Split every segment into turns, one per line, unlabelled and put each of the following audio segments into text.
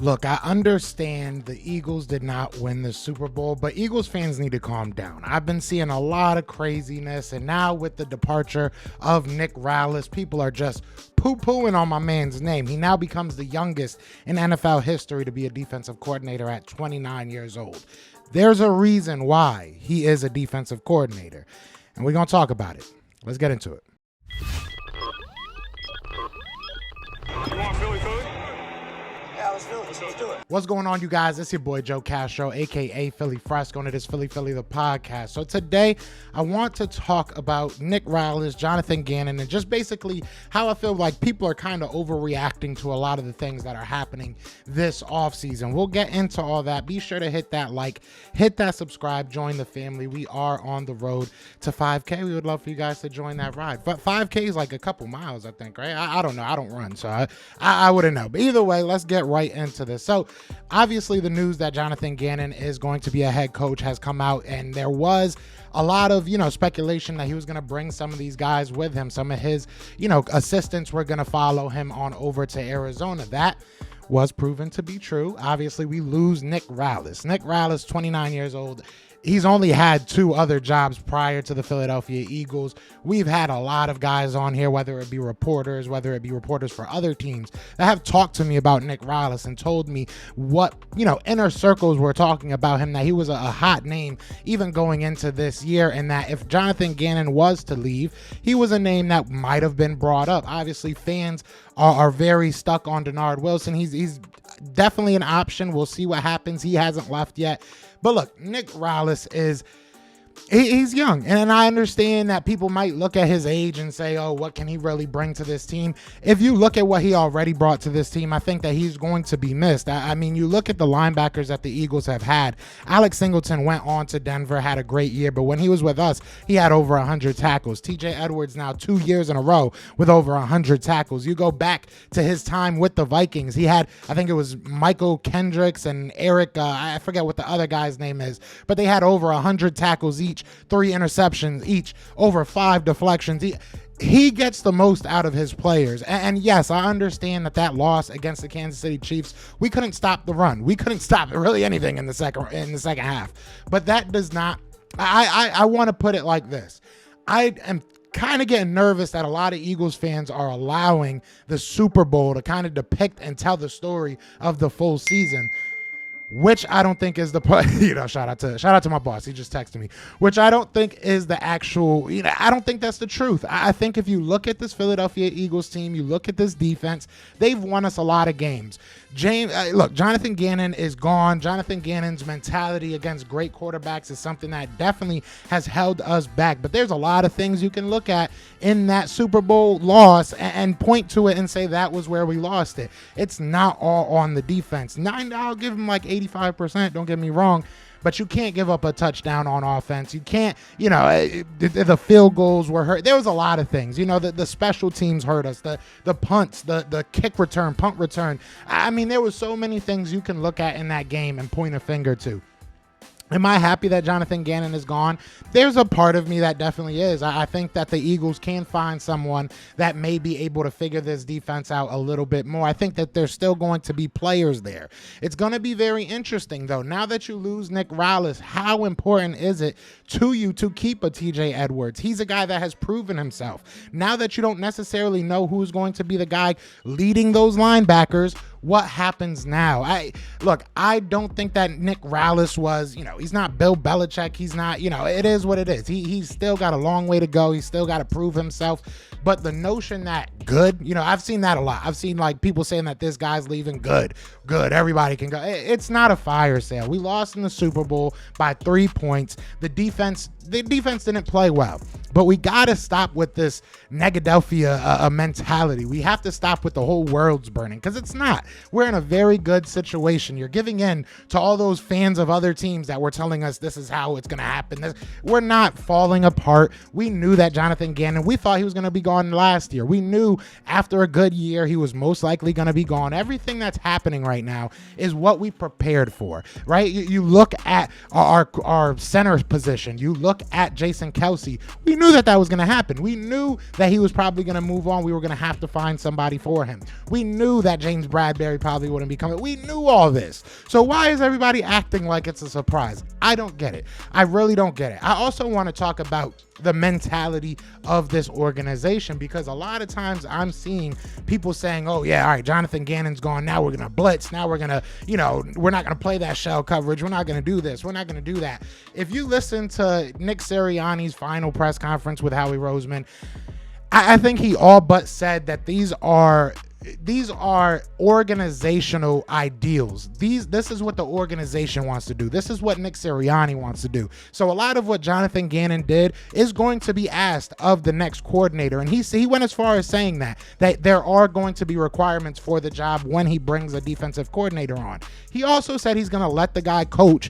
Look, I understand the Eagles did not win the Super Bowl, but Eagles fans need to calm down. I've been seeing a lot of craziness, and now with the departure of Nick Rallis, people are just poo-pooing on my man's name. He now becomes the youngest in NFL history to be a defensive coordinator at 29 years old. There's a reason why he is a defensive coordinator, and we're going to talk about it. Let's get into it.
You want Philly food?
Yeah, let's do it.
What's going on, you guys? It's your boy Joe Castro, aka Philly Fresco, and it is Philly the podcast. So today I want to talk about Nick Rallis, Jonathan Gannon, and just basically how I feel like people are kind of overreacting to a lot of the things that are happening this offseason. We'll get into all that. Be sure to hit that like, hit that subscribe, join the family. We are on the road to 5K. We would love for you guys to join that ride. But 5K is like a couple miles, I think, right? I don't know. I don't run, so I wouldn't know. But either way, let's get right into this. So obviously the news that Jonathan Gannon is going to be a head coach has come out, and there was a lot of, speculation that he was going to bring some of these guys with him. Some of his, assistants were going to follow him on over to Arizona. That was proven to be true. Obviously, we lose Nick Rallis. Nick Rallis, 29 years old. He's only had two other jobs prior to the Philadelphia Eagles. We've had a lot of guys on here, whether it be reporters for other teams, that have talked to me about Nick Rallis and told me what, inner circles were talking about him, that he was a hot name even going into this year, and that if Jonathan Gannon was to leave, he was a name that might have been brought up. Obviously, fans are very stuck on Denard Wilson. He's definitely an option. We'll see what happens. He hasn't left yet. But look, Nick Rallis he's young, and I understand that people might look at his age and say, oh, what can he really bring to this team? If you look at what he already brought to this team, I think that he's going to be missed. I mean, you look at the linebackers that the Eagles have had. Alex Singleton went on to Denver, had a great year, but when he was with us, he had over 100 tackles. TJ Edwards now 2 years in a row with over 100 tackles. You go back to his time with the Vikings, he had, I think it was Michael Kendricks and Eric, I forget what the other guy's name is, but they had over 100 tackles each, 3 interceptions each, over 5 deflections. He gets the most out of his players. And yes, I understand that loss against the Kansas City Chiefs, we couldn't stop the run. We couldn't stop really anything in the second half. But that does not, I want to put it like this. I am kind of getting nervous that a lot of Eagles fans are allowing the Super Bowl to kind of depict and tell the story of the full season, which I don't think is the shout out to my boss. He just texted me, which I don't think is the actual, I don't think that's the truth. I think if you look at this Philadelphia Eagles team, you look at this defense, they've won us a lot of games. Look, Jonathan Gannon is gone. Jonathan Gannon's mentality against great quarterbacks is something that definitely has held us back. But there's a lot of things you can look at in that Super Bowl loss and point to it and say that was where we lost it. It's not all on the defense. I'll give him like 85%, don't get me wrong. But you can't give up a touchdown on offense. You can't, the field goals were hurt. There was a lot of things. The special teams hurt us. The punts, the kick return, punt return. I mean, there was so many things you can look at in that game and point a finger to. Am I happy that Jonathan Gannon is gone? There's a part of me that definitely is. I think that the Eagles can find someone that may be able to figure this defense out a little bit more. I think that there's still going to be players there. It's going to be very interesting, though. Now that you lose Nick Rallis, how important is it to you to keep a TJ Edwards? He's a guy that has proven himself. Now that you don't necessarily know who's going to be the guy leading those linebackers, what happens now? I don't think that Nick Rallis was, he's not Bill Belichick. He's not, it is what it is. He's still got a long way to go. He's still got to prove himself. But the notion that good, I've seen that a lot. I've seen like people saying that this guy's leaving good, everybody can go. It's not a fire sale. We lost in the Super Bowl by 3 points. The defense didn't play well. But we got to stop with this Negadelphia mentality. We have to stop with the whole world's burning, because it's not. We're in a very good situation. You're giving in to all those fans of other teams that were telling us this is how it's going to happen. We're not falling apart. We knew that Jonathan Gannon, we thought he was going to be gone last year. We knew after a good year he was most likely going to be gone. Everything that's happening right now is what we prepared for, right? You look at our center position. You look look at Jason Kelsey, we knew that was going to happen. We knew that he was probably going to move on. We were going to have to find somebody for him. We knew that James Bradberry probably wouldn't be coming. We knew all this. So why is everybody acting like it's a surprise? I don't get it. I really don't get it. I also want to talk about the mentality of this organization, because a lot of times I'm seeing people saying, oh yeah, all right, Jonathan Gannon's gone, now we're gonna blitz, now we're gonna, we're not gonna play that shell coverage, we're not gonna do this, we're not gonna do that. If you listen to Nick Sirianni's final press conference with Howie Roseman, I think he all but said that these are organizational ideals. This is what the organization wants to do. This is what Nick Sirianni wants to do. So a lot of what Jonathan Gannon did is going to be asked of the next coordinator. And he went as far as saying that there are going to be requirements for the job when he brings a defensive coordinator on. He also said he's going to let the guy coach.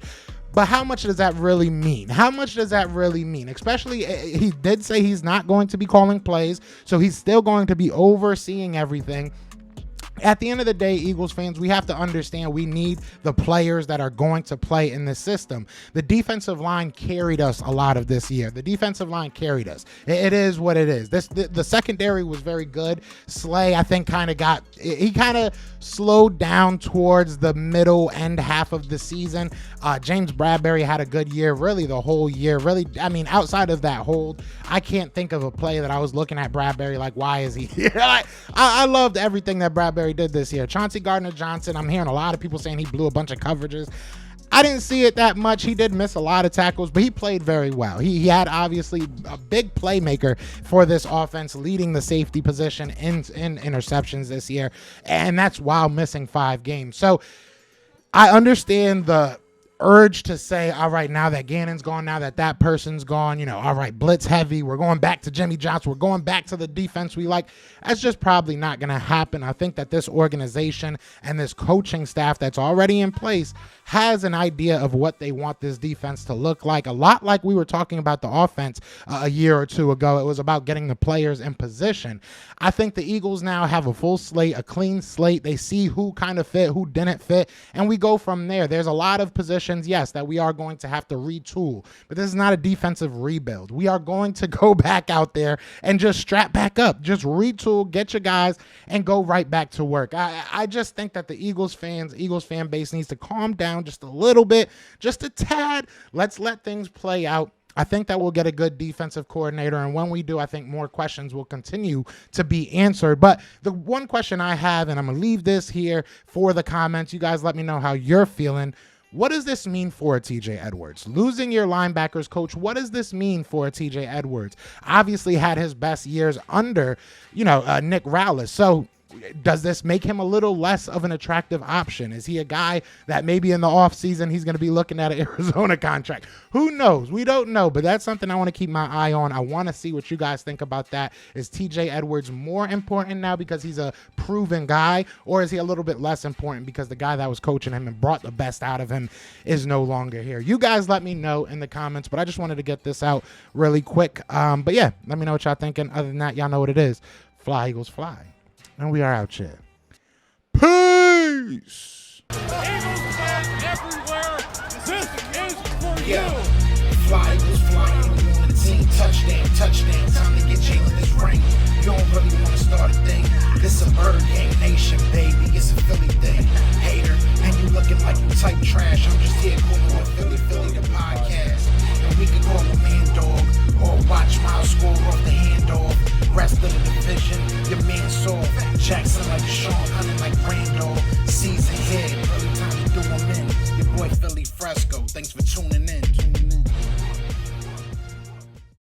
But how much does that really mean? How much does that really mean? Especially, he did say he's not going to be calling plays, so he's still going to be overseeing everything. At the end of the day, Eagles fans, we have to understand we need the players that are going to play in this system. The defensive line carried us a lot of this year. The defensive line carried us. It is what it is. The secondary was very good. Slay, I think, kind of slowed down towards the middle end half of the season. James Bradberry had a good year, really the whole year. Really, I mean, outside of that hold, I can't think of a play that I was looking at Bradberry like, why is he here? I loved everything that Bradberry did this year. Chauncey Gardner-Johnson, I'm hearing a lot of people saying he blew a bunch of coverages. I didn't see it that much. He did miss a lot of tackles, but he played very well. He had obviously a big playmaker for this offense, leading the safety position in interceptions this year, and that's while missing 5 games. So I understand the urge to say, all right, now that Gannon's gone, now that person's gone, all right, blitz heavy, we're going back to Jimmy Johnson, we're going back to the defense we like. That's just probably not going to happen. I think that this organization and this coaching staff that's already in place has an idea of what they want this defense to look like. A lot like we were talking about the offense a year or two ago. It was about getting the players in position. I think the Eagles now have a full slate, a clean slate. They see who kind of fit, who didn't fit, and we go from there. There's a lot of positions, yes, that we are going to have to retool, but this is not a defensive rebuild. We are going to go back out there and just strap back up, just retool, get your guys, and go right back to work. I just think that the Eagles fan base needs to calm down just a little bit, just a tad. Let's let things play out. I think that we'll get a good defensive coordinator, and when we do, I think more questions will continue to be answered. But the one question I have, and I'm going to leave this here for the comments, you guys let me know how you're feeling. What does this mean for TJ Edwards? Losing your linebackers coach, what does this mean for TJ Edwards? Obviously had his best years under, Nick Rallis. So does this make him a little less of an attractive option? Is he a guy that maybe in the offseason he's going to be looking at an Arizona contract? Who knows? We don't know, but that's something I want to keep my eye on. I want to see what you guys think about that. Is TJ Edwards more important now because he's a proven guy, or is he a little bit less important because the guy that was coaching him and brought the best out of him is no longer here? You guys let me know in the comments, but I just wanted to get this out really quick. But yeah, let me know what y'all thinking. Other than that, y'all know what it is. Fly, Eagles, fly. And we are out here. Peace!
Eagles fans everywhere, this is for you.
Fly, Eagles, fly. On the team, touchdown. Time to get Jalen this ring. You don't really want to start a thing. This a bird game nation, baby. It's a Philly thing. Hater, and you looking like you type trash. I'm just here calling with Philly the podcast. And we can call a man dog or watch Miles score off the handoff. Rest of the division, your man saw Jackson like Sean, hunting like Randolph. Season hit, early time to do him in. Your boy Philly Fresco, thanks for tuning in.